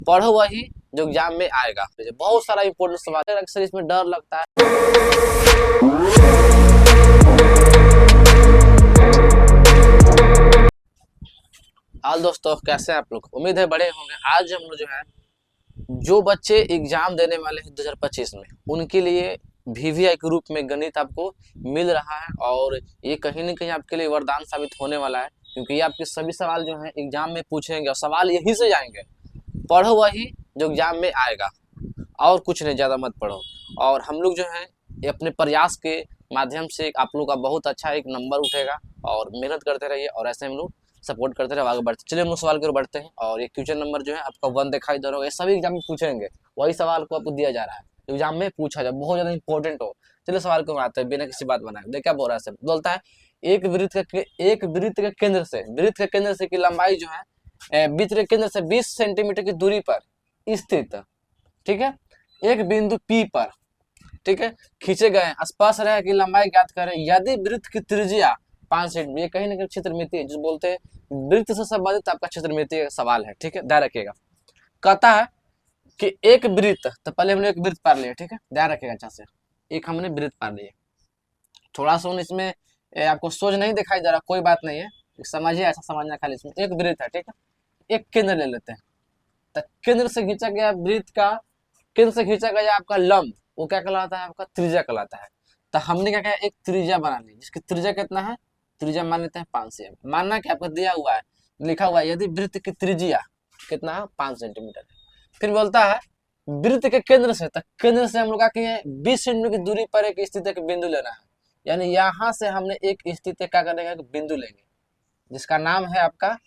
पढ़ो वही जो एग्जाम में आएगा। बहुत सारा इंपॉर्टेंट सवाल है, अक्सर इसमें डर लगता है। हाल दोस्तों, कैसे हैं आप लोग? उम्मीद है बड़े होंगे। आज हम लोग जो है, जो बच्चे एग्जाम देने वाले हैं 2025 में, उनके लिए वीवीआई के रूप में गणित आपको मिल रहा है और ये कहीं ना कहीं आपके लिए वरदान साबित होने वाला है, क्योंकि ये आपके सभी सवाल जो हैं एग्जाम में पूछेंगे और सवाल यहीं से जाएंगे। पढ़ो वही जो एग्जाम में आएगा, और कुछ नहीं, ज़्यादा मत पढ़ो। और हम लोग जो है अपने प्रयास के माध्यम से आप लोग का बहुत अच्छा एक नंबर उठेगा, और मेहनत करते रहिए और ऐसे हम लोग सपोर्ट करते रहे, आगे बढ़ते। चलिए हम लोग सवाल की ओर बढ़ते हैं। और ये क्वेश्चन नंबर जो है आपका 1 दिखाई दे रहा होगा, ये सभी एग्जाम में पूछेंगे, वही सवाल को आपको दिया जा रहा है, एग्जाम में पूछा जाए, बहुत ज़्यादा इंपॉर्टेंट हो। चलिए सवाल को आते हैं बिना किसी बात बनाए। देख क्या बोल रहा है, बोलता है एक वृत्त के केंद्र से की लंबाई जो है वृत्त के केंद्र से 20 सेंटीमीटर की दूरी पर स्थित, ठीक है, एक बिंदु P पर, ठीक है, खींचे गए स्पर्श रेखा की लंबाई ज्ञात करें यदि वृत्त की त्रिज्या 5 सेंटीमीटर। ये कहीं ना कहीं क्षेत्रमिति है, जो बोलते हैं वृत्त से संबंधित आपका क्षेत्रमिति सवाल है, ठीक है, ध्यान रखिएगा। कहता है कि एक वृत्त, तो पहले हमने एक वृत्त पार लिया, ठीक है, ध्यान रखिएगा अच्छा से, एक हमने वृत्त पार लिया। थोड़ा सा इसमें आपको सोच नहीं दिखाई दे रहा, कोई बात नहीं है, समझिए, ऐसा समझना खाली। इसमें एक वृत्त है, ठीक है, एक केंद्र ले लेते हैं, तो केंद्र से खींचा गया वृत्त का, केंद्र से खींचा गया आपका लंब, वो क्या कहलाता है? आपका त्रिज्या कहलाता है। तो हमने क्या किया, एक त्रिज्या बना ली, जिसकी त्रिज्या कितना है, त्रिज्या मान लेते हैं 5 cm। मानना कि आपको दिया हुआ है, लिखा हुआ है यदि वृत्त की त्रिज्या कितना है, 5 सेंटीमीटर। फिर बोलता है वृत्त के केंद्र से, तो केंद्र से हम लोग क्या किए, 20 सेंटीमीटर की दूरी पर एक स्थित एक बिंदु लेना है। यानी यहाँ से हमने एक स्थित क्या करेंगे, बिंदु लेंगे, जिसका नाम है आपका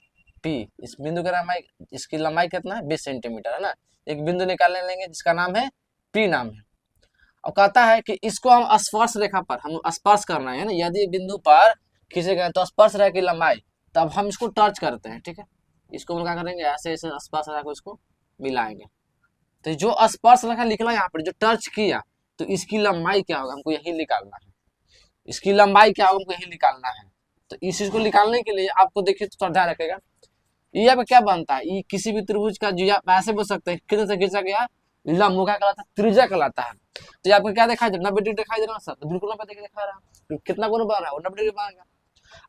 P। इस बिंदु का नाम है, इसकी लंबाई कितना है, 20 सेंटीमीटर है ना। एक बिंदु निकालने लेंगे जिसका नाम है P नाम है। और कहता है कि इसको हम स्पर्श रेखा पर हम स्पर्श करना है ना, यदि बिंदु पर खींचे गए तो स्पर्श रेखा की लंबाई, तब हम इसको टच करते हैं, ठीक है, इसको हम क्या करेंगे, ऐसे ऐसे स्पर्श रेखा को इसको मिलाएंगे। तो जो स्पर्श रेखा निकला यहाँ पर, जो टच किया, तो इसकी लंबाई क्या होगा, हमको यही निकालना है। इसकी लंबाई क्या होगा, हमको यही निकालना है। तो इस चीज को निकालने के लिए आपको देखिए, तो ध्यान रखेगा, ये आपका क्या बनता है, ये किसी भी त्रिभुज का जो आप ऐसे बोल सकते हैं, केंद्र से खींचा गया लंब, वो क्या कहलाता है, त्रिज्या कहलाता है। तो ये आपको क्या दिखाई दे रहा है, 90 डिग्री दिखाई दे रहा है सर, तो बिल्कुल 90 डिग्री दिखा रहा है। कितना कोण बन रहा है, वो 90 डिग्री बनेगा।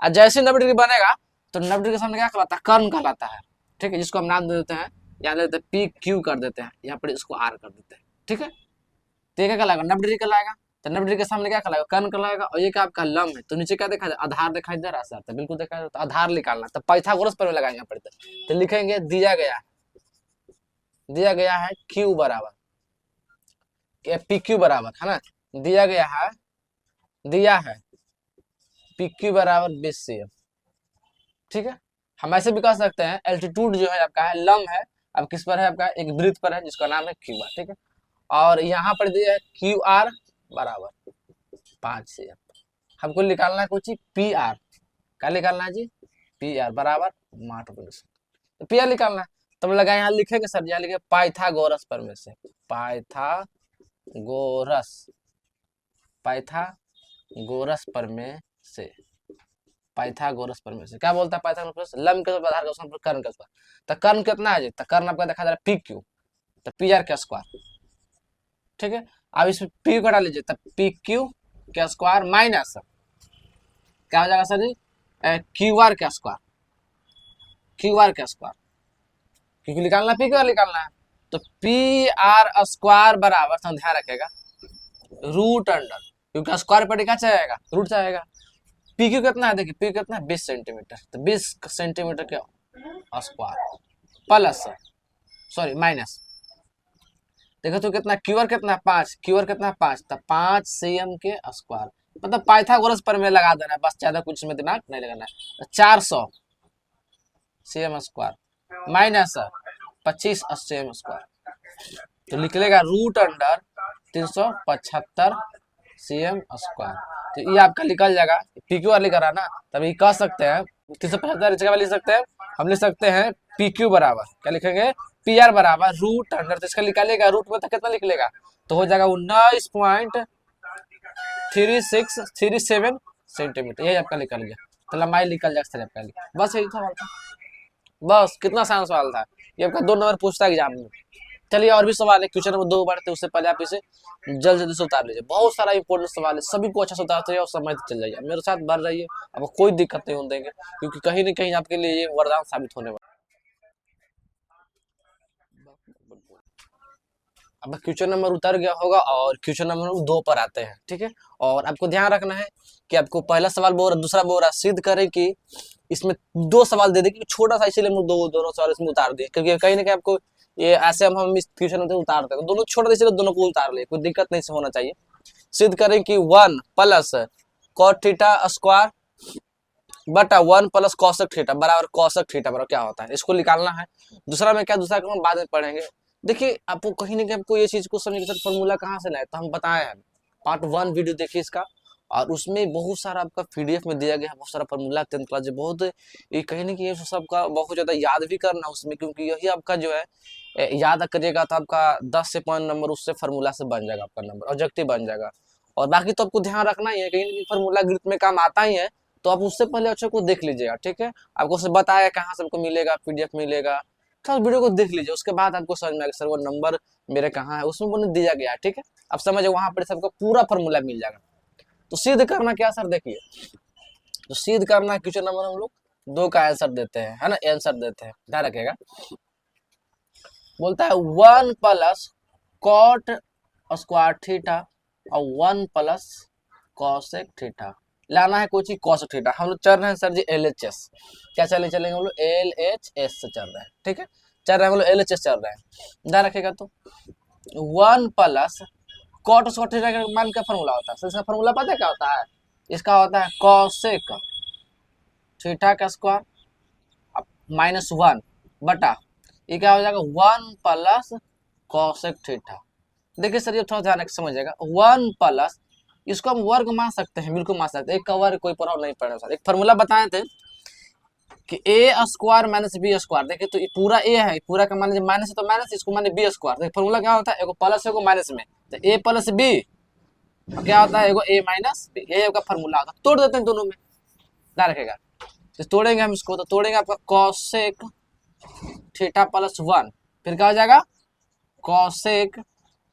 और जैसे 90 डिग्री बनेगा, तो 90 डिग्री के सामने क्या कहलाता है, कर्ण कहलाता है, ठीक है, जिसको हम नाम दे देते हैं, यहाँ लेते हैं PQ कर देते हैं, यहाँ पर इसको R कर देते हैं, ठीक है। तो ये क्या कहलाएगा, 90 डिग्री कहलाएगा। तो 90 डिग्री के सामने क्या कहलाएगा, कर्ण कहलाएगा। और ये क्या आपका लंब है, तो नीचे क्या दिखाई दे, आधार दिखाई दे रहा है सर, तो बिल्कुल दिखाई दे, तो आधार निकालना, तो पाइथागोरस पर लगाएंगे पड़ते। तो लिखेंगे दिया गया है Q बराबर, PQ बराबर है ना, दिया है PQ बराबर 20 cm, ठीक है। हम ऐसे भी कह सकते हैं एल्टीट्यूड जो है आपका है, लंब है, अब किस पर है, आपका एक वृत्त पर है जिसका नाम है QR, ठीक है। और यहाँ पर दिया है QR बराबर 5 cm। हमको निकालना है कुछ PR, क्या निकालना है जी, PR बराबर 8। तो PR निकालना है, तब लगा यहाँ लिखेंगे सर, यहाँ लिखे पाइथागोरस पर में से, पाइथागोरस पर में से, पाइथागोरस पर में से क्या बोलता है, पाइथागोरस लंब के आधार का कर्ण के स्क्वायर। तो कर्ण कितना है जी, तो कर्ण आपका देखा जा रहा है PQ, तो PR का स्क्वायर, ठीक है। अब इसमें P को हटा लीजिए, तो PQ का स्क्वायर माइनस क्या हो जाएगा सर जी, QR का स्क्वायर, क्योंकि निकालना PQ निकालना है। तो PR स्क्वायर बराबर, तो ध्यान रखेगा, रूट अंडर, क्योंकि स्क्वायर पर क्या चाहेगा, रूट चाहेगा। PQ कितना है, देखिए PQ कितना है, 20 सेंटीमीटर, तो 20 सेंटीमीटर के स्क्वायर प्लस, सॉरी माइनस, देखो तो कितना, QR कितना 5, तो 5 cm के स्क्वायर, मतलब पाइथागोरस पर में लगा देना है बस, ज्यादा कुछ में दिमाग नहीं लगाना है। तो 400 cm square minus 25 cm square, तो निकलेगा रूट अंडर 375 cm स्क्वायर। तो ये आपका निकल जाएगा, PQ लिख रहा ना, तभी कह सकते हैं 375 जगह लिख सकते हैं, हम लिख सकते हैं PQ बराबर क्या लिखेंगे, PR बराबर रूट अंडर, तो इसका निकालेगा रूट में, तो कितना निकलेगा, तो हो जाएगा 19.3637 सेंटीमीटर, यही आपका निकल गया। तो लंबाई निकल जाएगा आपका, बस यही था, बस कितना आसान सवाल था। ये आपका 2 नंबर पूछता है एग्जाम में। चलिए और भी सवाल है, क्वेश्चन नंबर 2 बढ़ते उससे पहले आप इसे जल्द जल्दी से उतार लीजिए। बहुत सारा इंपॉर्टेंट सवाल है, सभी को अच्छा से उतारते रहिए और समय से चल जाइए, मेरे साथ बढ़ रही है, आपको कोई दिक्कत नहीं होने देंगे, क्योंकि कहीं ना कहीं आपके लिए ये वरदान साबित होने वाला। अब क्वेश्चन नंबर उतर गया होगा और क्वेश्चन नंबर 2 पर आते हैं, ठीक है। और आपको ध्यान रखना है कि आपको पहला सवाल बोल रहा, दूसरा बोल रहा, सिद्ध करें कि इसमें 2 सवाल दे दे, कि छोटा सा, इसीलिए हम दोनों सवाल इसमें उतार दिए, क्योंकि कहीं ना कहीं आपको ये ऐसे हम इस क्वेश्चन में उतारते हैं, दोनों छोटा, इसलिए दोनों को उतार ले, कोई दिक्कत नहीं से होना चाहिए। सिद्ध करें कि 1 प्लस कॉट थीटा स्क्वायर बटा 1 प्लस कॉसेक थीटा बराबर कॉसेक थीटा बराबर क्या होता है, इसको निकालना है। दूसरा में क्या, दूसरा हम बाद में पढ़ेंगे। देखिए आपको कहीं ना कहीं आपको ये चीज को समझ के सर फॉर्मूला कहाँ से लाए, तो हम बताए हैं, पार्ट 1 वीडियो देखिए इसका, और उसमें बहुत सारा आपका पीडीएफ में दिया गया है, बहुत सारा फॉर्मूला 10th क्लास, बहुत ये कहीं ना कहीं सबका बहुत ज्यादा याद भी करना उसमें, क्योंकि यही आपका जो है याद करिएगा तो आपका 10 से 5 नंबर उससे फॉर्मूला से बन जाएगा, आपका नंबर ऑब्जेक्टिव बन जाएगा। और बाकी तो आपको ध्यान रखना ही है, कहीं ना कहीं फॉर्मूला गणित में काम आता ही है, तो आप उससे पहले अच्छे को देख लीजिएगा, ठीक है। आपको उससे बताया कहाँ से आपको मिलेगा, पीडीएफ मिलेगा, तो वीडियो को देख लीजिए, उसके बाद आपको समझ में आएगा सर वो नंबर मेरे कहाँ है, उसमें वो दिया गया है, ठीक है। आप समझे, वहां पर सबका पूरा फॉर्मूला मिल जाएगा। तो सिद्ध करना क्या सर, देखिए, तो सिद्ध करना क्वेश्चन नंबर हम लोग 2 का आंसर देते हैं, है ना, आंसर देते हैं, ध्यान रखिएगा। बोलता है 1 प्लस कॉट स्क्वायर थीटा और 1 प्लस कॉसेक थीटा, लाना है कोई चीज कॉसेक थीटा, हम लोग चल रहे हैं सर जी एलएचएस, क्या चलेंगे हम लोग एलएचएस से चल रहे हैं, ठीक है, चल रहे हैं हम लोग एलएचएस चल रहे हैं, ध्यान रखिएगा। तो 1 प्लस कॉट स्क्वायर थीटा का मान का फॉर्मूला होता है, इसका फॉर्मूला पता है क्या होता है, इसका होता है कॉसेक थीटा का स्क्वायर माइनस 1 बटा, ये क्या हो जाएगा 1 प्लस कॉसेक थीटा। देखिए सर ये थोड़ा ध्यान रख समझिएगा, 1 प्लस, इसको हम वर्ग मान सकते हैं, बिल्कुल मान सकते हैं, एक का वर्ग कोई प्रभाव नहीं पड़ेगा सर। एक फॉर्मूला बताए थे कि ए स्क्वायर माइनस बी स्क्वायर, देखिए तो ये पूरा ए है, पूरा का मान लीजिए माइनस है तो माइनस, इसको मान बी स्क्वायर, देखिए फॉर्मूला क्या होता है, एगो प्लस एगो माइनस में, तो ए प्लस बी क्या होता है, एगो ए माइनस बी, ये आपका फॉर्मूला होता है। तोड़ देते हैं दोनों में, ध्यान रखेगा, तो तोड़ेंगे हम इसको, तो तोड़ेंगे आपका कॉसेक थीटा प्लस 1, फिर क्या हो जाएगा कॉसेक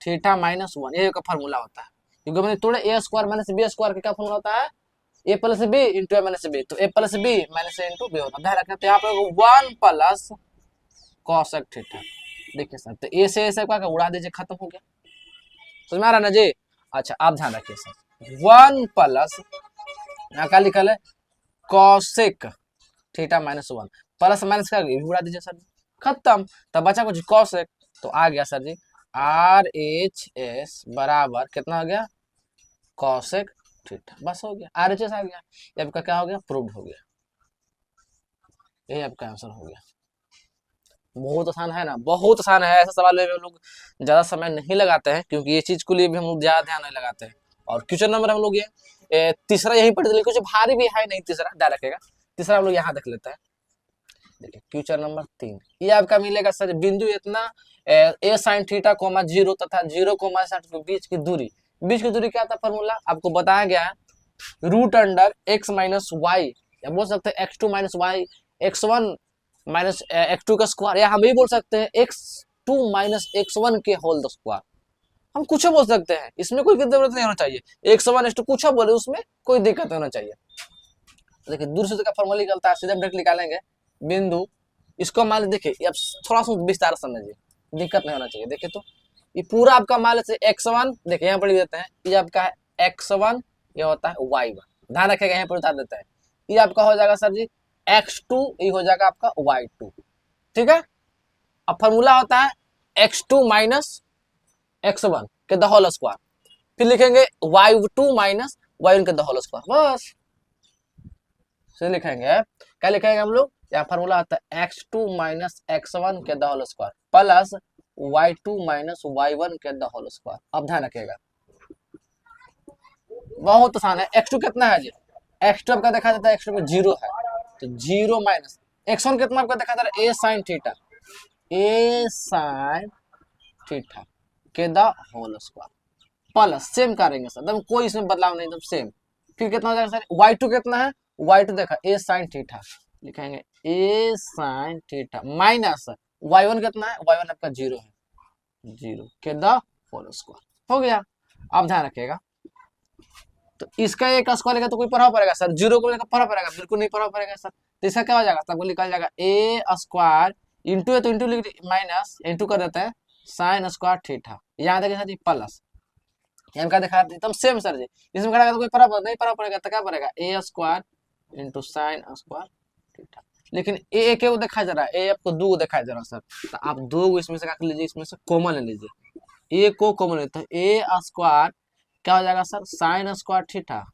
थीटा माइनस 1, ये का फॉर्मूला होता है, क्योंकि हमने तोड़े ए स्क्वायर माइनस बी स्क्वायर का क्या फॉर्मूला होता है, ए प्लस बी इंटू ए माइनस बी, तो ए प्लस बी माइनस ए इंटू बी होता है, ध्यान रखना। तो यहाँ पे 1 प्लस कॉसेक थीटा, देखिए सर, तो ए से ऐसे क्या उड़ा दीजिए, खत्म हो गया, समझ में आ रहा ना जी। अच्छा आप ध्यान रखिए सर, 1 प्लस यहाँ क्या लिखा है cosec theta minus 1, plus minus का उड़ा दीजिए सर, खत्म, तब बचा कुछ कॉसेक, तो आ गया सर जी आर एच एस बराबर कितना हो गया कॉसेक थीटा, बस हो गया, आर एच एस आ गया, ये आपका क्या हो गया, प्रूव्ड हो गया, ये आपका आंसर हो गया। बहुत आसान है ना, बहुत आसान है, ऐसे सवाल में हम लोग ज्यादा समय नहीं लगाते हैं, क्योंकि ये चीज के लिए भी हम लोग ज्यादा ध्यान नहीं लगाते हैं। और क्वेश्चन नंबर हम लोग ये तीसरा यही पढ़ लेते, कुछ भारी भी है नहीं, तीसरा ध्यान रखेगा, तीसरा हम लोग यहाँ देख लेते हैं। देखिए क्वेश्चन नंबर 3, ये आपका मिलेगा सर, बिंदु इतना ए साइन थीटा कोमा 0 तथा 0 कोमा 60 के बीच की दूरी क्या था, फॉर्मूला आपको बताया गया है, root under x minus y, या बोल सकते हैं x two minus y x one minus x two का स्क्वायर, या हम ये बोल सकते हैं x two minus x one के होल स्क्वायर, हम कुछ बोल सकते हैं, इसमें कोई जरूरत नहीं होना चाहिए, एक्स वन एक्स टू कुछ बोले उसमें कोई दिक्कत नहीं होना चाहिए। देखिए दूर से का फॉर्मूला निकलता है, सीधे डायरेक्ट निकालेंगे बिंदु, इसको मान देखिए अब थोड़ा सा विस्तार समझिए, दिक्कत नहीं होना चाहिए। देखिए तो ये पूरा आपका मान से x1, देखिए यहाँ पर लिख देते हैं, ये आपका है x1, ये होता है y1, ध्यान रखेगा, यहाँ पर बता देते हैं, ये आपका हो जाएगा सर जी x2, ये हो जाएगा आपका y2, ठीक है। अब फॉर्मूला होता है x2 माइनस x1 के द होल स्क्वायर, फिर लिखेंगे y2 माइनस y1 के द होल स्क्वायर, बस लिखेंगे, क्या लिखेंगे हम लोग, यहाँ फॉर्मूला आता है x2 माइनस x1 के the whole square plus y2 minus y1 के द होल स्क्वायर। अब ध्यान रखिएगा, बहुत आसान है, x2 कितना है जी, x2 आपका देखा जाता है x2 में 0 है, तो 0 माइनस x1 कितना आपका देखा जाता है a sin theta, a sin theta के the whole square plus, same करेंगे सर, एकदम कोई इसमें बदलाव नहीं, एकदम सेम। फिर कितना हो जाएगा सर, y2 कितना है, y2 देखा a sin थीटा, लिखेंगे a sin theta minus y1 कितना है, y1 आपका 0 है, 0 के द होल स्क्वायर हो गया। अब ध्यान रखिएगा, तो इसका एक स्क्वायर लेगा तो कोई प्रभाव पड़ेगा सर, 0 को लेकर प्रभाव पड़ेगा, बिल्कुल नहीं प्रभाव पड़ेगा सर। तो इसका क्या हो जाएगा, सबको निकल जाएगा ए स्क्वायर इंटू है तो इंटू लिख माइनस इंटू कर देते हैं साइन स्क्वायर थीटा, यहाँ देखिए सर जी प्लस, यहाँ का देखा एकदम सेम सर जी, इसमें करेगा तो कोई प्रभाव नहीं प्रभाव पड़ेगा, तो क्या पड़ेगा A square into sine square theta. लेकिन ए एक वो दिखाई दे रहा है, ए आपको दो दिखाई दे रहा है सर, तो आप दो इसमें से क्या कर लीजिए, इसमें से कॉमन ले लीजिए, ए को कॉमन लेते हैं, ए स्क्वायर क्या हो जाएगा sir sign square theta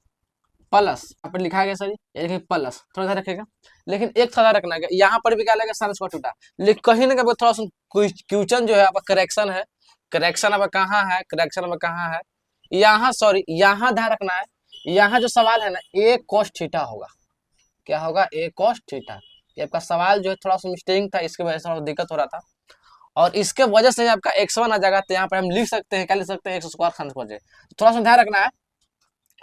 plus, यहाँ पर लिखा गया सर ये देखिए प्लस, थोड़ा सा रखेगा, लेकिन एक थोड़ा रखना है यहाँ पर भी क्या लगेगा साइन स्क्वायर थीटा, लेकिन कहीं ना कहीं थोड़ा सा क्वेश्चन जो है आपका करेक्शन है, करेक्शन अब कहाँ है, करेक्शन अब कहाँ है, यहाँ सॉरी यहाँ ध्यान रखना है, यहाँ जो सवाल है ना ए कॉस थीटा होगा, क्या होगा ए कॉस थीटा, ये आपका सवाल जो है थोड़ा सा मिस्टेक था, इसके वजह से थोड़ा दिक्कत हो रहा था, और इसके वजह से आपका x1 आ जाएगा, तो यहाँ पर हम लिख सकते हैं, क्या लिख सकते हैं एक्स स्क्वायर साइन स्क्वायर, थोड़ा सा ध्यान रखना है,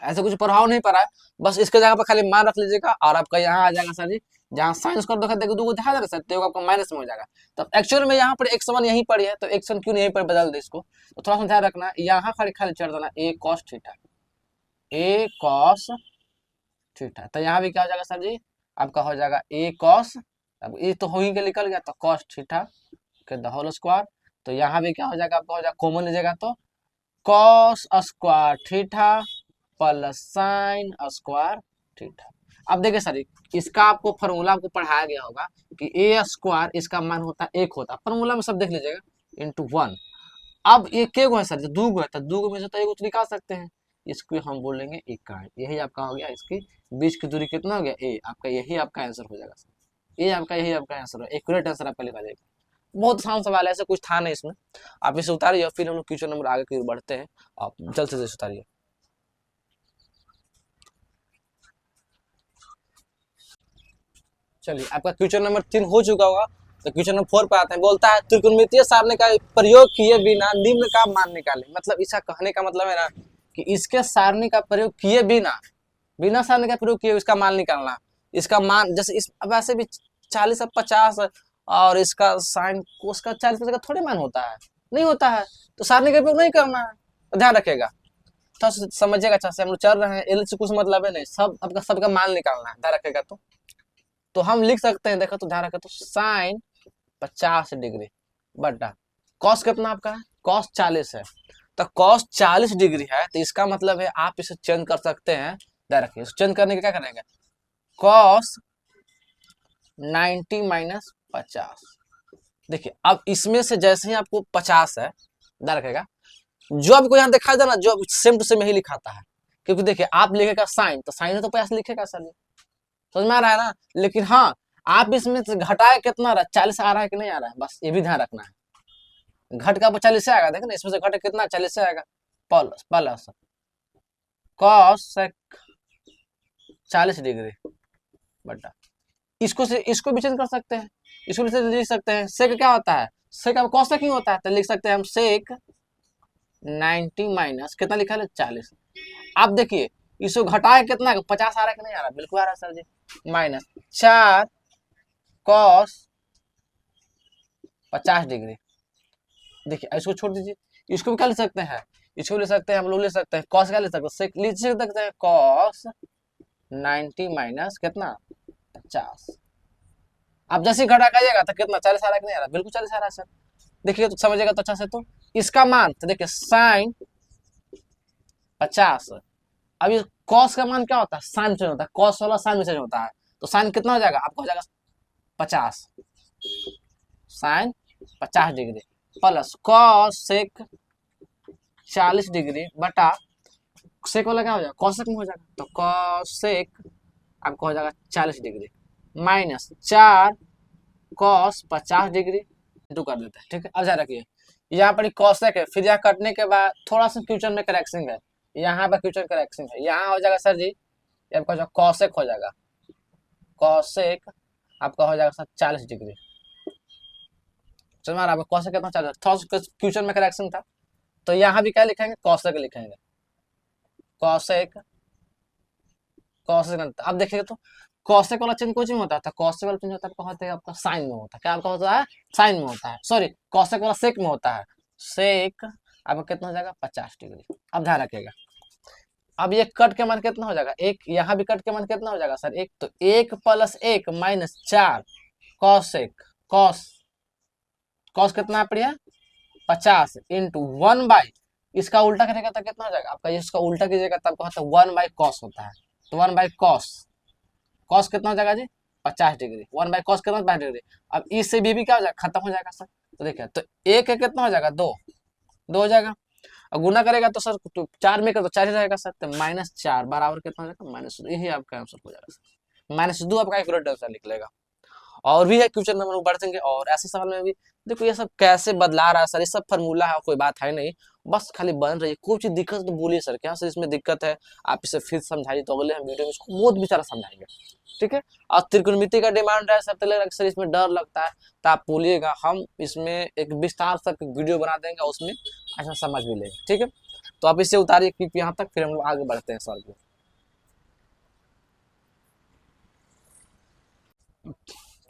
ऐसे कुछ प्रभाव नहीं पड़ा है, बस इसके जगह पर खाली मान रख लीजिएगा, और आपका यहाँ आ जाएगा सर जी, जहाँ साइन स्क्वायर देखा देखो दो ध्यान रख सकते हो, आपका माइनस में हो जाएगा, तब एक्चुअल में यहाँ पर x1 यहीं पर है, तो x1 क्यों नहीं पर बदल दे इसको, तो थोड़ा सा ध्यान रखना, यहाँ खाली खाली चढ़ देना ए कॉस थीटा, ए कॉस थीटा, तो यहाँ भी क्या हो जाएगा सर जी, आपका हो जाएगा ए कॉस, अब ये तो हो ही के निकल गया, तो कॉस थीटा के द होल स्क्वायर, तो यहाँ भी क्या हो जाएगा, आपका हो जाएगा कॉमन लीजिएगा तो cos square theta plus sign square theta. अब देखिए सर इसका आपको फॉर्मूला आपको पढ़ाया गया होगा कि ए स्क्वायर इसका मान होता है एक होता है, फॉर्मूला में सब देख लीजिएगा इंटू 1, अब ये के गो है सर, दो गो है तो दो गो में से तो एक तो निकाल सकते हैं, इसको हम बोलेंगे इकाई, यही आपका हो गया, इसकी बीच की दूरी कितना हो गया ए, आपका यही आपका आंसर हो जाएगा सर, ये आपका यही आपका आंसर है, एक्यूरेट आंसर आपका लिखा जाएगा। बहुत आसान सवाल है, ऐसा कुछ था नहीं इसमें, आप इसे उतारिए, फिर हम लोग क्वेश्चन नंबर आगे की ओर बढ़ते हैं, आप जल्द से जल्द उतारिए। चलिए आपका क्वेश्चन नंबर 3 हो चुका होगा, तो क्वेश्चन नंबर 4 पे आते हैं, बोलता है त्रिकोणमितीय सारणी का प्रयोग किए बिना निम्न का मान निकालें, मतलब इसका कहने का मतलब है ना कि इसके सारणी का प्रयोग किए बिना, बिना सारणी का प्रयोग किए इसका मान निकालना, इसका मान जैसे इस वैसे भी 40 और 50 और इसका साइन कोस का 40 का थोड़े मान होता है, नहीं होता है, तो सारणी का प्रयोग नहीं करना है, तो ध्यान रखिएगा, तो समझिएगा अच्छा से, हम लोग चल रहे हैं एल से कुछ मतलब है नहीं, सब आपका सबका मान निकालना है, ध्यान रखिएगा। तो हम लिख सकते हैं, देखो तो ध्यान रखें, तो साइन 50 डिग्री बटा कॉस कितना आपका है, कॉस 40 है, तो कॉस 40 डिग्री है, तो इसका मतलब है आप इसे चेंज कर सकते हैं, ध्यान रखिए, चेंज करने के क्या करेंगे, कॉस 90 माइनस 50, देखिए अब इसमें से जैसे ही आपको 50 है, ध्यान रखेगा, जो आपको यहाँ दिखाई दे ना, जो सेम टू सेम यही लिखाता है, क्योंकि देखिए आप लिखेगा साइन, तो साइन है तो 50 लिखेगा सर, समझ में आ रहा है ना, लेकिन हाँ आप इसमें से घटाए कितना रहा है, 40 आ रहा है कि नहीं आ रहा है, बस ये भी ध्यान रखना है, घट का 40 से आएगा, देखो ना इसमें से घट कितना 40 से आएगा, प्लस प्लस कॉस 40 डिग्री बटा, इसको से इसको भी चेंज कर सकते हैं, इसको भी लिख सकते हैं, सेक क्या होता है, सेक अब कॉस क्यों होता है, तो लिख सकते हैं हम सेक 90 माइनस कितना लिखा है 40, आप देखिए इसको घटाए कितना 50 आ रहा है कि नहीं आ रहा, बिल्कुल आ रहा है सर जी, माइनस 4 कॉस 50 डिग्री, देखिए इसको छोड़ दीजिए, इसको भी क्या लिख सकते हैं, इसको ले सकते हैं हम लोग, ले सकते हैं कॉस क्या ले सकते हैं, लिख सकते हैं कॉस 90 माइनस कितना 50, अब जैसे घटा करिएगा तो कितना 40 आ रहा है कि नहीं आ रहा, बिल्कुल 40 आ रहा है सर, देखिए तो समझिएगा तो अच्छा से, तो इसका मान तो देखिए साइन 50, अब ये कॉस का मान क्या होता है, साइन चेंज होता है, कॉस वाला साइन में चेंज होता है, तो साइन कितना हो जाएगा आपका, हो जाएगा 50 sine 50 degree plus cos sec 40 degree बटा सेक वाला क्या हो जाएगा, कॉसेक में हो जाएगा, तो कॉसेक आपको हो जाएगा 40 degree minus 4 cos 50 degree into कर देते हैं, ठीक है। अब ध्यान रखिए यहाँ पर कॉसेक है, फिर यहाँ कटने के बाद थोड़ा सा क्वेश्चन में करेक्शन है, यहाँ पर क्वेश्चन करेक्शन है, यहाँ हो जाएगा सर जी आपका जो कॉसेक हो जाएगा, कॉसेक आपका हो जाएगा सर 40 डिग्री, समझ में आ रहा है, कॉसेक कितना 40, थोड़ा सा क्वेश्चन में करेक्शन था, तो यहाँ भी क्या लिखेंगे कॉसेक लिखेंगे, कॉसेक कॉसेक, अब देखिएगा तो कॉसेक वाला चेंज कुछ नहीं होता था, कॉसेक वाला चेंज होता है आपका होता है आपका साइन में होता है, क्या आपका होता है साइन में होता है, सॉरी कॉसेक वाला सेक में होता है, सेक आपका कितना हो जाएगा 50 डिग्री। अब ध्यान रखिएगा, अब ये कट के मान कितना हो जाएगा एक, यहाँ भी कट के मान कितना हो जाएगा सर एक, तो 1 + 1 - 4 कॉसेक, कॉस कॉस कितना है बढ़िया 50 इंटू 1/, इसका उल्टा करेगा तो कितना हो जाएगा आपका, इसका उल्टा कीजिएगा तब होता है 1/cos होता है, तो 1/cos, कॉस कितना हो जाएगा जी 50 डिग्री, 1/cos कितना 50 डिग्री। अब इससे भी क्या हो जाएगा खत्म हो जाएगा सर, तो देखिए तो एक है कितना हो जाएगा 2, 2 हो जाएगा, और गुना करेगा तो सर तो 4 में कर तो 4 ही रहेगा सर, तो -4 बराबर कितना हो जाएगा -2, यही आपका आंसर हो जाएगा सर, -2 आपका एक्यूरेट आंसर निकलेगा। और भी है क्वेश्चन नंबर बढ़ देंगे, और ऐसे सवाल में भी देखो ये सब कैसे बदला रहा है सर, ये सब फार्मूला है, कोई बात है नहीं, बस खाली बन रही है, कोई चीज दिक्कत तो बोलिए सर क्या सर इसमें दिक्कत है, आप इसे फिर समझाइए, तो अगले हम वीडियो में इसको बहुत बेचारा समझाएंगे, ठीक है। और त्रिकोणमिति का डिमांड है सब, अक्सर इसमें डर लगता है, तो आप बोलिएगा हम इसमें एक विस्तार तक वीडियो बना देंगे, उसमें अच्छा समझ भी लेंगे, ठीक है। तो आप इसे उतारिए क्लिप यहाँ तक, फिर हम लोग आगे बढ़ते हैं सवाल को।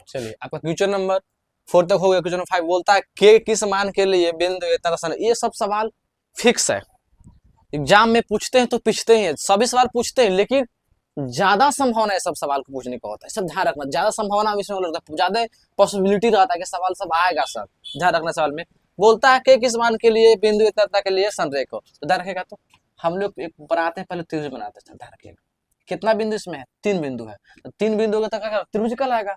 चलिए आपका क्वेश्चन नंबर 4 तक हो गया। क्वेश्चन नंबर 5 बोलता है के किस मान के लिए बिंदु इतना आसान है। ये सब सवाल फिक्स है, एग्जाम में पूछते हैं तो पूछते हैं, सभी सवाल पूछते हैं, लेकिन ज्यादा संभावना है सब सवाल को पूछने का होता है, सब ध्यान रखना, ज्यादा संभावना इसमें लगता है, ज्यादा पॉसिबिलिटी रहता है कि सवाल सब आएगा सर, ध्यान रखना। सवाल में बोलता है कि किस मान के लिए बिंदु इतना के लिए संरेख हो, तो ध्यान रखेगा। तो हम लोग एक बनाते हैं, पहले त्रिभुज बनाते हैं, ध्यान रखिएगा कितना बिंदु इसमें है 3 बिंदु है, तो 3 बिंदु का तक त्रिभुज कहलाएगा।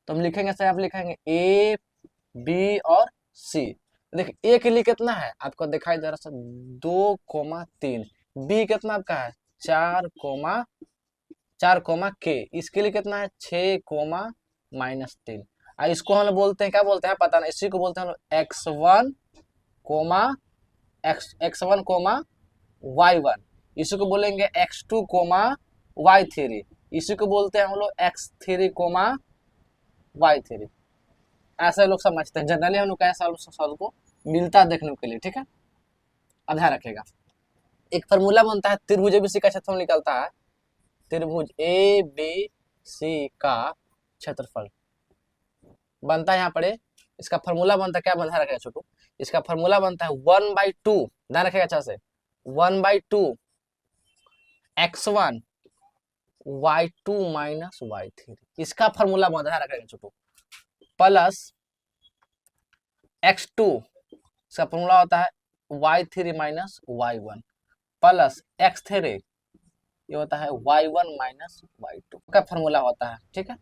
तो हम लिखेंगे सर, आप लिखेंगे ए बी और सी। देखिए ए के लिए कितना है आपको दिखाई दे रहा सर 2,3, बी कितना आपका है 4, के, इसके लिए कितना है 6, -3। इसको हम लोग बोलते हैं क्या बोलते हैं पता नहीं, इसी को बोलते हैं हम लोग x1, y1, इसी को बोलेंगे x2, y3, इसी को बोलते हैं हम लोग x3, y3। ऐसे लोग समझते हैं, जनरली हम लोग कैसा सवाल को मिलता है देखने के लिए, ठीक है। अब ध्यान रखेगा, एक फार्मूला बनता है त्रिभुज एबीसी का क्षेत्रफल निकलता है, त्रिभुज ए बी सी का क्षेत्रफल बनता है यहाँ पर, इसका फार्मूला बनता है क्या बनता है छोटू, इसका फार्मूला बनता है 1/2, ध्यान रखेगा अच्छा से, 1/2 x1 y2 - y3, इसका फार्मूला बनता है, ध्यान रखेगा छोटू, प्लस x2, इसका फॉर्मूला होता है y3 - y1, प्लस x3, ये होता है y1 - y2 का फॉर्मूला होता है, ठीक है।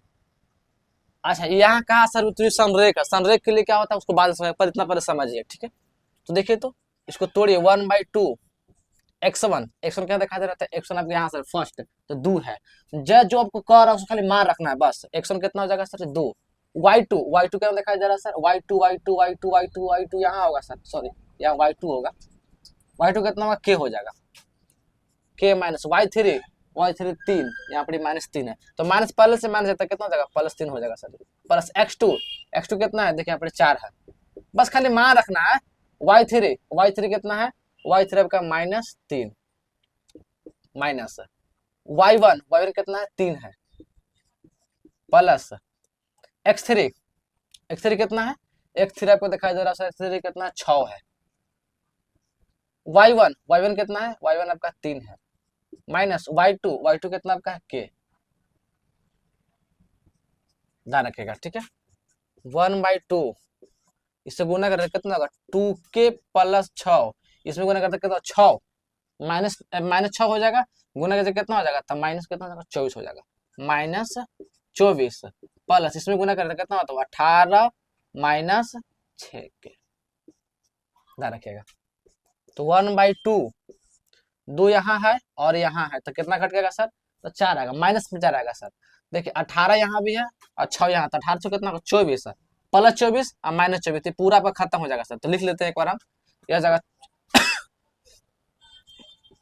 अच्छा यहाँ कहा सर संरेख है, संरेख के लिए क्या होता है उसको बाद में समझ, पर इतना पहले समझिए, ठीक है। तो देखिए तो इसको तोड़िए, 1/2 x1 क्या दिखाई दे रहा था, x1 आपके यहाँ सर फर्स्ट तो 2 है, जो आपको कह रहा है उसको खाली मान रखना है बस, x1 कितना हो जाएगा सर 2, y2 क्या दिखाई दे रहा है सर y2 यहाँ होगा सर, सॉरी यहाँ y2 होगा, y2 कितना होगा k हो जाएगा, k - y3 3, यहाँ पर -3 है, तो माइनस पहले से माइनस जाता है कितना हो जाएगा +3 हो जाएगा सर, प्लस x2 कितना है देखिए यहाँ पर 4 है, बस खाली मान रखना है, y3 कितना है, y3 आपका -3, माइनस y1 कितना है 3 है, प्लस x3 कितना है, x3 आपको दिखाई दे रहा है x3 कितना 6 है, y1 कितना है, y1 आपका 3 है, माइनस y2 कितना आपका है k, ध्यान रखेगा, ठीक है। 1/2 इससे गुना करते कितना होगा 2k + 6, इसमें गुना करते कितना 6 -6 हो जाएगा, गुना करते कितना हो जाएगा, तो माइनस कितना हो जाएगा 24 हो जाएगा, -24 प्लस इसमें गुना करते कितना होता है 18 - 6 के, ध्यान रखिएगा। तो 1/2 2 यहाँ है और यहाँ है, तो कितना कट गएगा सर, तो 4 आएगा, माइनस में 4 आएगा सर। देखिए 18 यहाँ भी है और 6 यहाँ, तो 18 से कितना 24 है, प्लस 24 और -24, तो पूरा पर खत्म हो जाएगा सर। तो लिख लेते हैं एक बार हम, यह जाएगा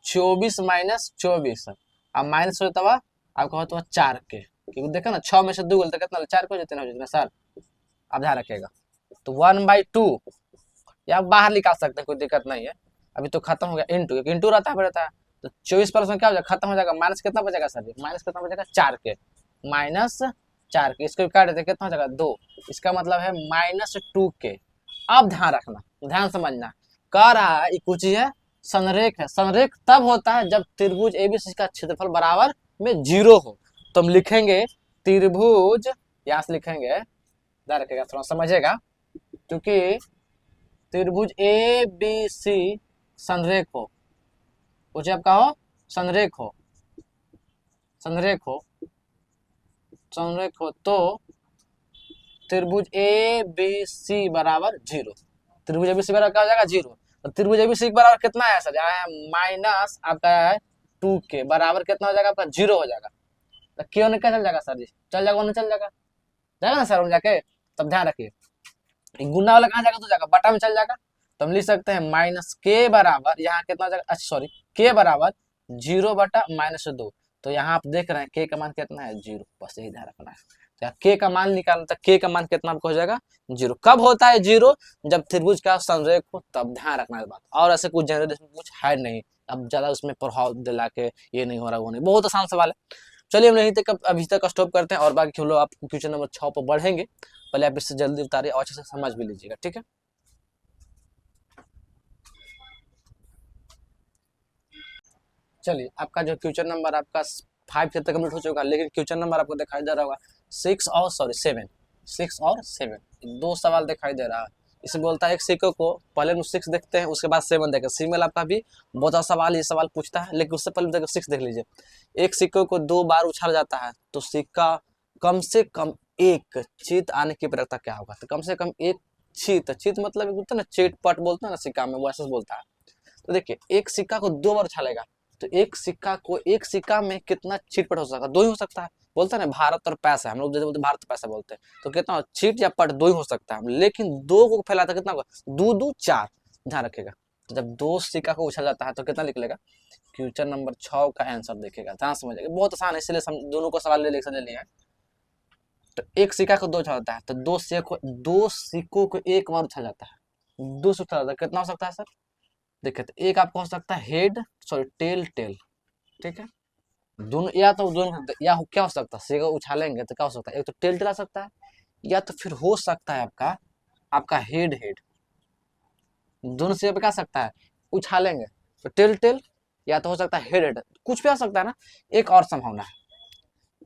24 - 24 अब माइनस होता हुआ आपका होता हुआ 4 के, क्योंकि देखो ना 6 में से 2 गलत कितना 4 को जितना हो जाएगा सर। अब ध्यान रखिएगा, तो 1/2 या बाहर निकाल सकते हैं, कोई दिक्कत नहीं है, अभी तो खत्म हो गया, इंटू रहता है, तो 24 प्लस में क्या हो जाएगा खत्म हो जाएगा, माइनस कितना बचेगा सर, माइनस कितना बचेगा 4 के, -4 के, इसको भी काट देते कितना हो जाएगा 2, इसका मतलब है -2 के। अब ध्यान रखना, ध्यान समझना, कह रहा है कुछ है संरेख है, संरेख तब होता है जब त्रिभुज एबीसी का क्षेत्रफल बराबर में 0 हो। तो हम लिखेंगे त्रिभुज, यहां से लिखेंगे, ध्यान रखिएगा थोड़ा समझेगा, क्योंकि त्रिभुज ए बी सी संरेख हो, कुछ आपका हो संरेख हो, संरेख हो, संरेख हो तो त्रिभुज ए बी सी बराबर 0, त्रिभुज एबीसी बराबर क्या हो जाएगा 0। तो त्रिभुज एबीसी बराबर कितना है सर, यहाँ है माइनस आपका है 2 के, बराबर कितना हो जाएगा आपका 0 हो जाएगा। तो क्यों नहीं क्या चल जाएगा सर जी, चल जाएगा नहीं चल जाएगा, जाएगा ना सर जाके। तब ध्यान रखिए गुना वाला कहाँ जाएगा, तो जाएगा बटा में चल जाएगा। तो हम लिख सकते हैं माइनस के बराबर, यहाँ कितना हो जाएगा, अच्छा सॉरी, के बराबर 0 बटा -2। तो यहाँ आप देख रहे हैं के का मान कितना है 0, बस यही ध्यान रखना है। तो के का मान निकालना, तो के का मान कितना आपको हो जाएगा 0। कब होता है 0, जब त्रिभुज का संरेख हो, तब ध्यान रखना है बात। और ऐसे कुछ जनरल इसमें कुछ है नहीं, अब ज्यादा उसमें प्रभाव दिला के ये नहीं हो रहा वो नहीं, बहुत आसान सवाल है। चलिए हम यहीं तक अभी तक स्टॉप करते हैं, और बाकी हम लोग आप क्वेश्चन नंबर 6 पर बढ़ेंगे। पहले आप इससे जल्दी उतारिए और अच्छे से समझ भी लीजिएगा, ठीक है। चलिए आपका जो क्वेश्चन नंबर आपका 5 तक कम्प्लीट हो चुका है, लेकिन क्वेश्चन नंबर आपको दिखाई दे रहा होगा 6 और 7 दो सवाल दिखाई दे रहा है। इसे बोलता है एक सिक्के को पहले 6 देखते हैं, उसके बाद 7 देखें। सिमिल आपका भी बहुत सा सवाल ये सवाल पूछता है, लेकिन उससे पहले 6 देख लीजिए। एक सिक्के को 2 बार उछाला जाता है तो सिक्का कम से कम एक चीत आने की प्रवृत्ति क्या होगा। तो कम से कम एक चीत, चीत मतलब बोलते हैं ना चेटपट बोलते हैं ना सिक्का में, वैसे बोलता है। तो देखिए एक सिक्का को 2 बार उछालेगा तो एक सिक्का में कितना चीट पट हो सकता है, 2 ही हो सकता है। बोलते हैं ना भारत और पैसा, हम लोग जैसे बोलते हैं भारत पैसा बोलते हैं, तो कितना चीट या पट 2 ही हो सकता है, लेकिन 2 को फैलाता कितना होगा, 2 2 4। ध्यान रखिएगा, तो जब 2 सिक्का को उछाला जाता है तो कितना निकलेगा, क्वेश्चन नंबर 6 का आंसर देखेगा। ध्यान समझिएगा, बहुत आसान है, इसलिए दोनों को सवाल ले लिया है। तो एक सिक्का को 2 उछाला जाता है तो 2 सिक्कों को एक बार उछाला जाता है, 2 से उछाला जाता है, कितना हो सकता है सर, देखिए तो एक आपको हो सकता है हेड सॉरी टेल, ठीक है, दोनों या तो दोनों, या क्या हो सकता है, सिक्का उछालेंगे तो क्या हो सकता है, एक तो टेल आ सकता है, या तो फिर हो सकता है आपका हेड, दोनों से क्या सकता है, उछालेंगे तो टेल, या तो हो सकता है हेड, कुछ भी हो सकता है ना। एक और संभावना है,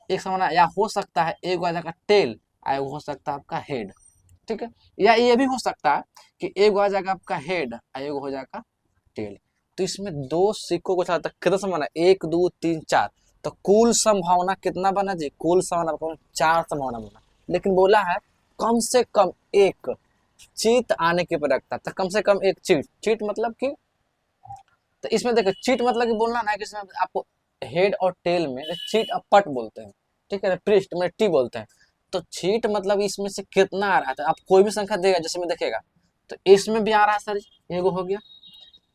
एक संभावना या हो सकता है एक हो जाएगा टेल, एक हो सकता है आपका हेड, ठीक है, या ये भी हो सकता है कि एक हो जाएगा आपका हेड, एक हो जाएगा टेल। तो इसमें 2 सिक्कों को उछालता कितना संभावना, 1 2 3 4, तो कुल संभावना कितना बना जी, कुल संभावना 4 संभावना बना, लेकिन बोला है कम से कम एक चीट आने की प्रवृत्ति। तो कम से कम एक चीट मतलब कि, तो इसमें देखो चीट मतलब कि बोलना ना कि इसमें आपको हेड और टेल में चीट और पट बोलते हैं, ठीक है, पृष्ठ में टी बोलते हैं। तो चीट मतलब इसमें से कितना आ रहा है, तो आप कोई भी संख्या देगा जैसे में देखेगा, तो इसमें भी आ रहा है सर, एगो हो गया,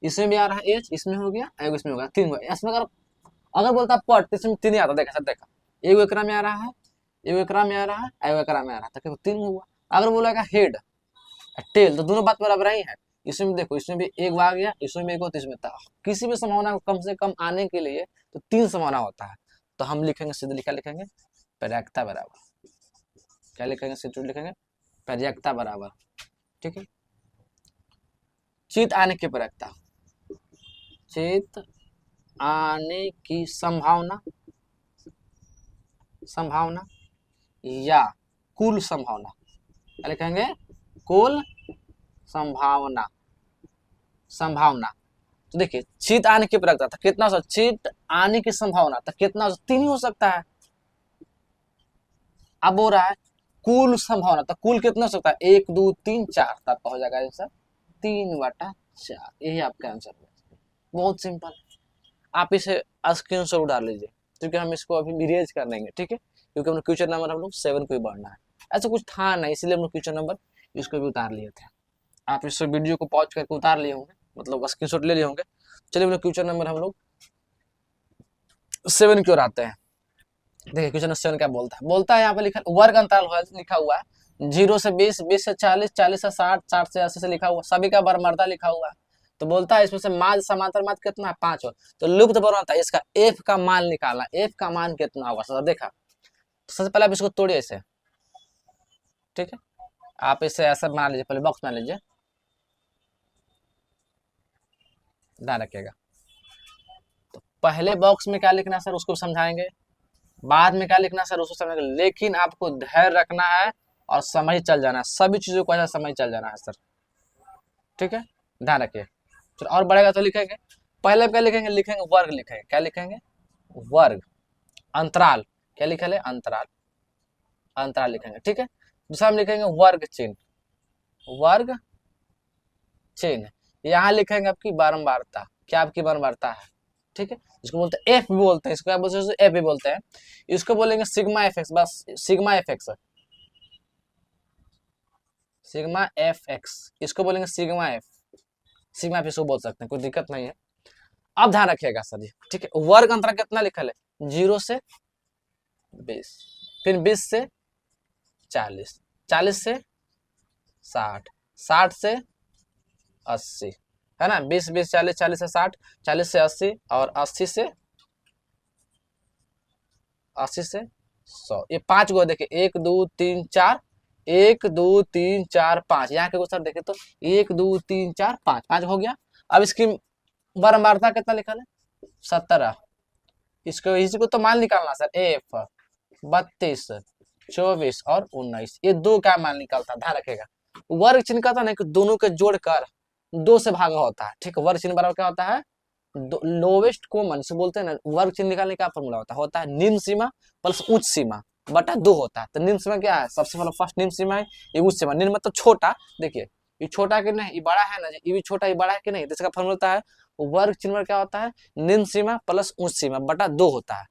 इसमें भी आ रहा है एच, इसमें हो गया, एगो इसमें हो गया, 3 हो गया। इसमें अगर बोलता पट तो इसमें 3 ही आता, देखा सर, देखा एगो एकरा में आ रहा है, एगो एकरा में आ रहा है, एगो एकरा में आ रहा है, तो 3 हुआ। अगर बोलेगा हेड टेल तो दोनों बात बराबर ही है। इसमें देखो इसमें भी एक आ गया, इसमें भी एक हो, तो इसमें था। किसी भी संभावना को कम से कम आने के लिए तो 3 संभावना होता है। तो हम लिखेंगे सीधे लिखेंगे पर्याप्तता बराबर, क्या लिखेंगे सीधे लिखेंगे पर्याप्तता बराबर, ठीक है, चीत आने की पर्याप्तता, चेत आने की संभावना या कुल संभावना, क्या लिखेंगे कुल संभावना। तो देखिए चीत आने की प्रक्रिया था कितना, चीत आने की संभावना था कितना, 3 ही हो सकता है। अब हो रहा है कुल संभावना, तो कुल कितना हो सकता है, 1 2 3 4, तब हो जाएगा आंसर 3/4, यही आपका आंसर है। बहुत सिंपल, आप इसे स्क्रीनशॉट डाल लीजिए, क्योंकि हम इसको अभी रिवाइज कर लेंगे, ठीक है, क्योंकि हम क्वेश्चन नंबर हम लोग 7 को ही बढ़ना है। ऐसा कुछ था नहीं, इसलिए हम लोग क्वेश्चन नंबर इसको भी उतार लिए थे। आप इस वीडियो को पॉज करके उतार लिए होंगे, मतलब स्क्रीनशॉट ले लिए होंगे। चलिए हम लोग क्वेश्चन नंबर हम लोग 7 की ओर आते हैं। देखिए क्वेश्चन 7 क्या बोलता है यहाँ पे लिखा वर्ग अंतराल लिखा हुआ है 0 से 20, 20 से 40, 40 से 60, 60 से 80 से लिखा हुआ, सभी का बरमर्दा लिखा हुआ है। तो बोलता है इसमें से माध्य समांतर माध्य कितना है 5 हो, तो लुप्त बरमर्दा इसका एफ का मान निकालना, एफ का मान कितना होगा सर, देखा तो सबसे पहले आप इसको तोड़िए ऐसे, ठीक है। आप इसे ऐसा बना लीजिए, पहले बॉक्स बना लीजिए, ध्यान रखिएगा। तो पहले बॉक्स में क्या लिखना सर उसको समझाएंगे, बाद में क्या लिखना सर उसको समझाएंगे, लेकिन आपको धैर्य रखना है और समझ चल जाना है, सभी चीजों को ऐसा समझ चल जाना है सर, ठीक है, ध्यान रखिए। फिर और बढ़ेगा तो लिखेंगे, पहले क्या लिखेंगे, लिखेंगे वर्ग, लिखेंगे क्या लिखेंगे, वर्ग, अंतराल, क्या लिखेंगे, अंतराल, अंतराल लिखेंगे, ठीक है। दूसरा हम लिखेंगे वर्ग चिन्ह, वर्ग चिन्ह, यहाँ लिखेंगे आपकी बारंबारता, क्या आपकी बारंबारता है, ठीक है। इसको बोलते हैं एफ भी बोलते हैं, इसको क्या बोलते हैं, एफ भी बोलते हैं। इसको बोलेंगे सिग्मा एफ एक्स, बस sigma F x, sigma F x, इसको बोलेंगे सिग्मा एफ, सिग्मा एफ इसको बोल सकते हैं, कोई दिक्कत नहीं है। अब ध्यान रखिएगा सर जी, ठीक है। वर्ग अंतराल कितना लिखल है, 0 से 20, फिर 20 से 40, 40 से 60, 60 से 80, है ना, 20 20 40, 40 से 60, 40 से 80 और 80 से 100। ये 5 गो देखिए, 1 2 3 4, 1 2 3 4 5, यहाँ के सर देखे तो 1 2 3 4 5, 5 हो गया। अब इसकी बारंबारता कितना लिखा है, 17, इसको तो मान निकालना सर, एफ 32 24 और 19, ये दो का मान निकालता, ध्यान रखेगा। वर्ग चिन्ह का था ना कि दोनों के जोड़कर 2 से भागा होता है, ठीक है। वर्ग चिन्ह बराबर क्या होता है, लोवेस्ट कॉमन से बोलते हैं ना, वर्ग चिन्ह निकालने का फॉर्मूला होता है निम्न सीमा प्लस उच्च सीमा बटा 2 होता है। तो निम्न सीमा क्या है, सबसे पहले फर्स्ट निम्न सीमा है, ये उच्च सीमा, निम्न मतलब छोटा, देखिए ये छोटा कि नहीं, ये बड़ा है ना, ये भी छोटा, ये बड़ा है कि नहीं, तो इसका फॉर्मूला होता है वर्ग चिन्ह क्या होता है, निम्न सीमा प्लस उच्च सीमा बटा 2 होता है।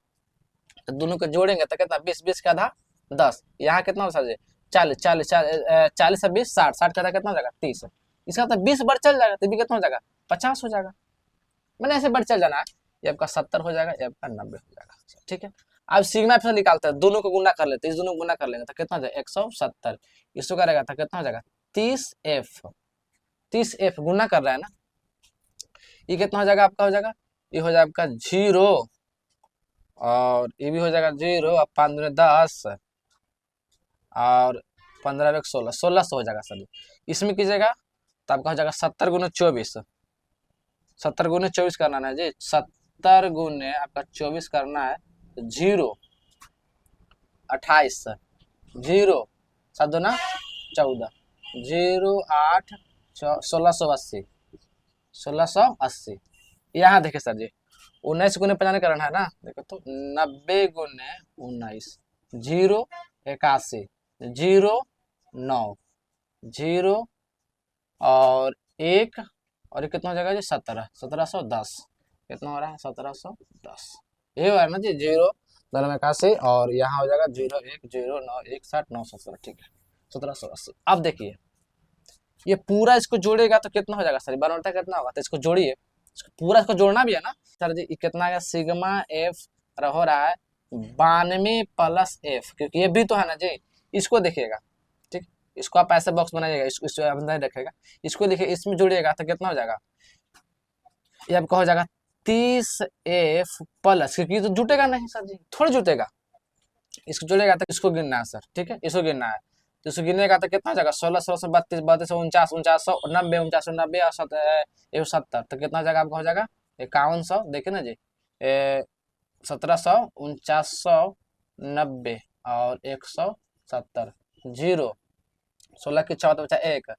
तो दोनों को जोड़ेंगे तो कितना, 20 20 का आधा 10, यहाँ कितना हो सर 40 40 40 से 20 60, 60 का आधा कितना हो जाएगा 30, इसका तो 20 बढ़ चल जाएगा, तो भी कितना हो जाएगा 50 हो जाएगा, मैंने ऐसे बढ़ चल जाना है, ये आपका 70 हो जाएगा, ये आपका 90 हो जाएगा, ठीक है। अब सिग्मा एफ निकालते हैं, दोनों को गुना कर लेते हैं, इस दोनों को गुना कर लेंगे तो कितना हो जाएगा 170, इसको करेगा तो कितना हो जाएगा 30F, 30F गुना कर रहा है ना, ये कितना हो जाएगा आपका, हो जाएगा ये हो जाएगा आपका 0 और ये भी हो जाएगा 0 और 5 दूनी 10 और 15 16, 1600 हो जाएगा सर। इसमें कीजिएगा तो आपका हो जाएगा 70 गुना 24, 70 गुने 24 करना है जी, 70 गुने आपका 24 करना है, 0 28 0 7 दूना 14, 0 8 1680, 1680। यहाँ देखिए सर जी 19 गुने 95 करना है ना, देखो तो 90 गुने 19, 0 81 0 9 0 और 1 और ये कितना हो जाएगा जी 17, 1710, कितना हो रहा है 1710, ये हो रहा है ना जी 0 9 81 और यहाँ हो जाएगा 0 1 0 9 1 60 9 17, ठीक है 1780। अब देखिए ये पूरा इसको जोड़ेगा तो कितना हो जाएगा सर, बारंबारता कितना होगा, तो इसको जोड़िए, पूरा इसको जोड़ना भी है ना सर जी, कितना है सिग्मा एफ हो रहा है 92 प्लस एफ, क्योंकि ये भी तो है ना जी, इसको देखिएगा, ठीक, इसको आप ऐसे बॉक्स बनाइएगा, इसको अंदर रखेगा, इसको देखिए इसमें जोड़िएगा तो कितना हो जाएगा, ये आपका हो जाएगा 30F प्लस, क्योंकि तो जुटेगा नहीं सर जी, थोड़ा जुटेगा, इसको जोड़ेगा तो इसको गिनना है सर, ठीक है, इसको गिनना है, तो इसको गिनेगा तो कितना हो जाएगा 16 16 32 32 49 49 90 49 90 और 70, तो कितना हो जाएगा आपका, हो जाएगा 5100, देखिए ना जी 1700 4990 और 170, 0 16 की 6 तो बचा 1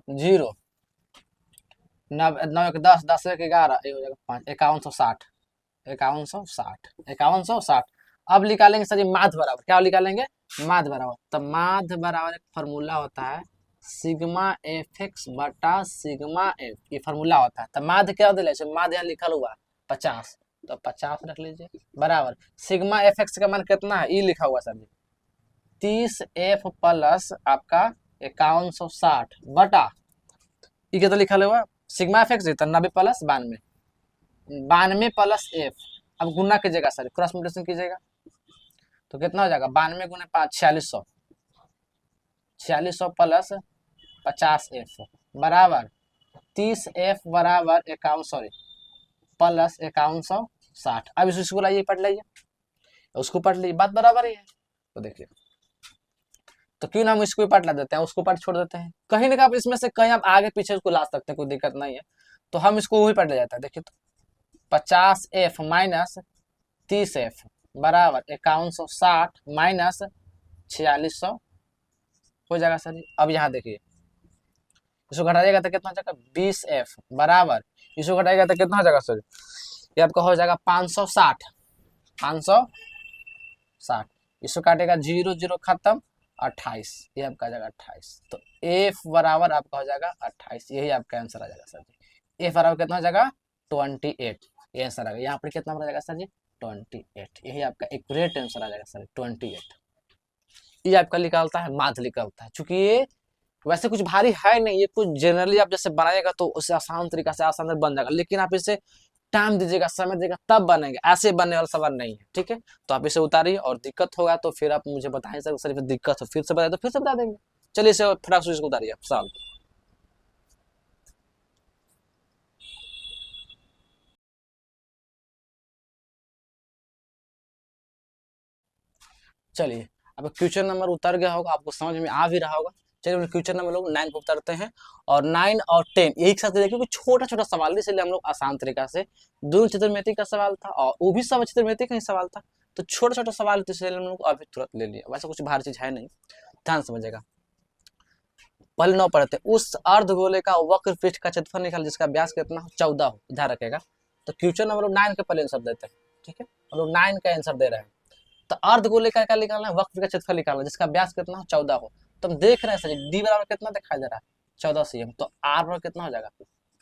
0 9 1 10 10 1 11, ये हो जाएगा 5, 5160 5160 5160। अब निकालेंगे सर जी माध्य बराबर, क्या निकालेंगे माध्य बराबर, तो माध्य बराबर एक फॉर्मूला होता है सिग्मा एफ एक्स बटा सिग्मा एफ, ये फॉर्मूला होता है। तो माध्य क्या होता है, माध्य यहाँ लिखल हुआ 50, तो 50 रख लीजिए बराबर सिग्मा एफ एक्स का मान कितना है, ये लिखा हुआ सर जी 30F प्लस आपका 5160 बटा ये कितना लिखा हुआ sigma F x 90 plus 92, 92 plus F, अब गुना कीजिएगा सर, क्रॉस मल्टीप्लिकेशन कीजिएगा तो कितना हो जाएगा 92 गुने 5 4600, 4600 प्लस 50F बराबर 30F बराबर 51 सॉरी प्लस 5160। अब इसको लाइए पढ़ लीजिए, उसको पढ़ लीजिए, बात बराबर ही है, तो देखिए, तो क्यों ना हम इसको पार्ट ला देते हैं, उसको पार्ट छोड़ देते हैं, कहीं ना कहीं आप इसमें से कहीं आप आगे पीछे उसको ला सकते हैं, कोई दिक्कत नहीं है। तो हम इसको वही पार्ट ले जाते हैं। देखिए तो 50F माइनस 30F बराबर 5160 माइनस 4600 हो जाएगा सर जी। अब यहाँ देखिए, इसको घटाइएगा तो कितना हो जाएगा 20F बराबर, इसको घटाइएगा तो कितना हो जाएगा सर, ये आपका हो जाएगा 560 560, इसको काटेगा 0 0 खत्म 28, ये आपका आ जाएगा 28। तो F बराबर आपका हो जाएगा 28, यही आपका आंसर आ जाएगा सर जी। F बराबर कितना हो जाएगा 28, ये आंसर आ गया। यहाँ पर कितना हो जाएगा सर जी 28, यही आपका एक्यूरेट आंसर आ जाएगा सर 28। ये आपका निकालता है माध्य निकालता है, चूंकि ये वैसे कुछ भारी है नहीं, ये कुछ जनरली आप जैसे बनाएगा तो उससे आसान तरीका से आसान बन जाएगा, लेकिन आप इसे टाइम दीजिएगा, समय दीजिएगा तब बनेगा, ऐसे बनने वाला सवाल नहीं है। ठीक है, तो आप इसे उतारिए और दिक्कत होगा तो फिर आप मुझे बताएं सर दिक्कत हो, फिर से बताए तो फिर से बता देंगे। चलिए इसे फटाक से इसको उतारिए सवाल। चलिए अब क्वेश्चन नंबर उतर गया होगा, आपको समझ में आ भी रहा होगा। चलिए क्वेश्चन नंबर लोग 9 को उतरते हैं, और 9 और 10 एक साथ देखिए, क्योंकि छोटा छोटा सवाल इसलिए हम लोग आसान तरीका से, दोनों चतुर्मिति का सवाल था और वो भी सब चतुर्मिति का ही सवाल था, तो छोटा छोटा सवाल तो इसलिए हम लोग अभी तुरंत ले लिया, वैसे कुछ भारी चीज है नहीं, ध्यान समझेगा। पहले 9 पढ़ते, उस अर्धगोले का वक्र पृष्ठ का क्षेत्रफल निकाल जिसका व्यास कितना हो 14 हो, ध्यान रखेगा। तो क्वेश्चन नंबर 9 के पहले आंसर देते हैं। ठीक है, हम लोग 9 का आंसर दे रहे हैं। तो अर्धगोले का क्या निकालना है, वक्र का क्षेत्रफल निकालना है जिसका व्यास कितना हो 14 हो। तो हम देख रहे हैं सर डी बराबर कितना दिखाई दे रहा है 14 cm, तो आर बराबर कितना हो जाएगा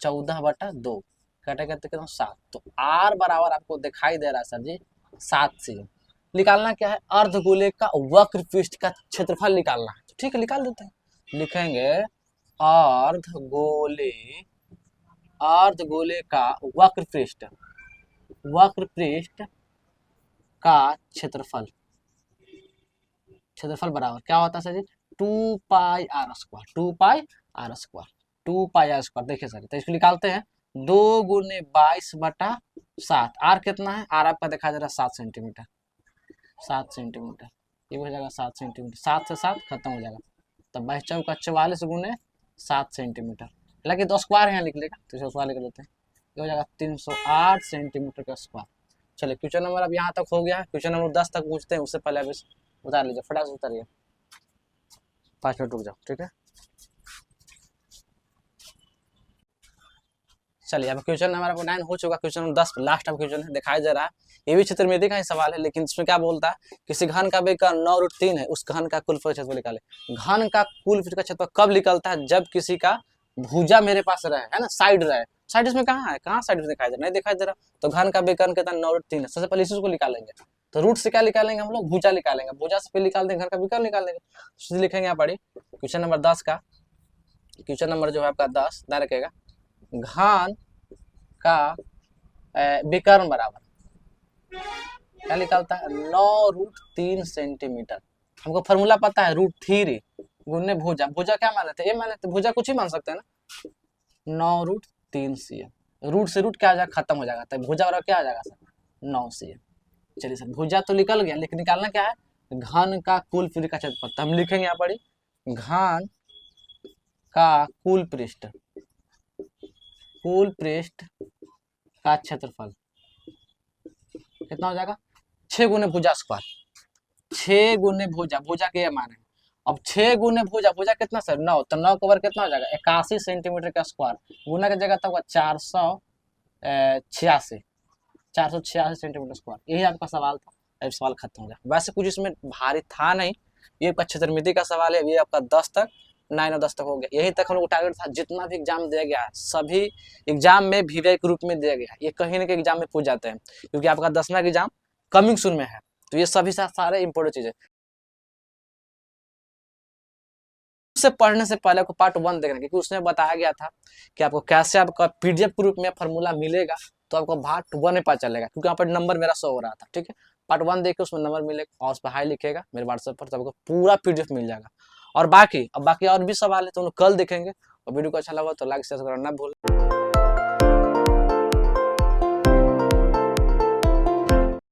14/2, कटे करते कितना 7, तो आर बराबर आपको दिखाई दे रहा है सर जी 7 cm। निकालना क्या है, अर्धगोले का वक्र पृष्ठ का क्षेत्रफल निकालना है। तो ठीक है, निकाल देते हैं, लिखेंगे अर्धगोले का वक्र पृष्ठ का क्षेत्रफल बराबर क्या होता है सर जी 2πr²। देखिए सर, तो इसको निकालते हैं 2 × 22/7, आर कितना है, आर आपका दिखा दे रहा है 7 सेंटीमीटर, 7 सेंटीमीटर, ये हो जाएगा 7 सेंटीमीटर, 7 से 7 खत्म हो जाएगा, तो 22 चौका 44 × 7 सेंटीमीटर, हालांकि 10 स्क्वायर यहाँ लिख लेगा तो इसको स्क्वायर लिख देते हैं, ये हो जाएगा 308 सेंटीमीटर का स्क्वायर। चलिए क्वेश्चन नंबर अब यहाँ तक हो गया, क्वेश्चन नंबर 10 तक पूछते हैं, उससे पहले अब उतार लीजिए, फटाक से उतारिए, 5 मिनट रुक जाओ। ठीक है, चलिए अब क्वेश्चन नंबर आपको 9 हो चुका, क्वेश्चन नंबर 10 लास्ट अब क्वेश्चन है, दिखाई दे रहा है, ये भी क्षेत्रमिति का ही सवाल है, लेकिन इसमें क्या बोलता है, किसी घन का विकर्ण 9√3 है, उस घन का कुल क्षेत्रफल निकाले। घन का कुल क्षेत्रफल कब निकलता है, जब किसी का भुजा मेरे पास रहे, है ना, साइड रहे, साइड इसमें कहाँ है, कहाँ साइड दिखाई दे रहा, नहीं दिखाई दे रहा, तो घन का विकर्ण कितना 9√3 है, सबसे पहले इसको निकालेंगे, तो रूट से क्या निकालेंगे हम लोग, भुजा निकालेंगे, भुजा से फिर निकाल देंगे, घर का विकर्ण निकाल देंगे, तो लिखेंगे यहाँ पढ़ी क्वेश्चन नंबर 10 का, क्वेश्चन नंबर जो है आपका 10 ध्यान रखेगा, घन का विकर्ण बराबर क्या निकालता है 9√3 सेंटीमीटर। हमको फॉर्मूला पता है √3 गुने भुजा, भुजा क्या मान लेते हैं, ये मान लेते हैं, भुजा कुछ ही मान सकते हैं ना, 9√3 cm, रूट से रूट क्या आ जाएगा खत्म हो जाएगा, तो भुजा वाला क्या आ जाएगा सर 9 cm। चलिए सर भुजा तो निकल गया, लेकिन निकालना क्या है, घन का कुल पृष्ठ का क्षेत्रफल, तो हम लिखेंगे यहाँ पर घन का कुल पृष्ठ का क्षेत्रफल कितना हो जाएगा 6 गुने भुजा स्क्वायर, 6 गुने भुजा, भुजा के मान है, अब 6 गुने भुजा, भुजा कितना सर 9, तो 9 का वर्ग कितना हो जाएगा 81 सेंटीमीटर का स्क्वायर, गुना की जगह तब 486 सेंटीमीटर स्क्वायर, यही आपका सवाल था, अब सवाल खत्म हो गया। वैसे कुछ इसमें भारी था नहीं, ये आपका क्षेत्रमिति का सवाल है, ये आपका 10 तक 9 और 10 तक हो गया, यही तक हम लोग टारगेट था, जितना भी एग्जाम दिया गया है सभी एग्जाम में वीवीआई के रूप में दिया गया है, ये कहीं ना कहीं एग्जाम में पूछ जाते हैं, क्योंकि आपका 10वां एग्जाम कमिंग सून में है, तो ये सभी सारे इंपॉर्टेंट चीजें से पढ़ने से पहले आपको पार्ट 1 देखना, क्योंकि उसमें बताया गया था कि आपको कैसे आपका पीडीएफ के रूप में फॉर्मूला मिलेगा, तो आपको पार्ट 1 में पता चलेगा, क्योंकि यहाँ पर नंबर मेरा शो हो रहा था। ठीक है, पार्ट 1 देखिए, उसमें नंबर मिलेगा और उस पर हाई लिखेगा मेरे व्हाट्सएप पर, तो आपको पूरा पीडीएफ मिल जाएगा। और बाकी और भी सवाल है तो हम लोग कल देखेंगे, और वीडियो को अच्छा लगा तो लाइक शेयर करना ना भूलें।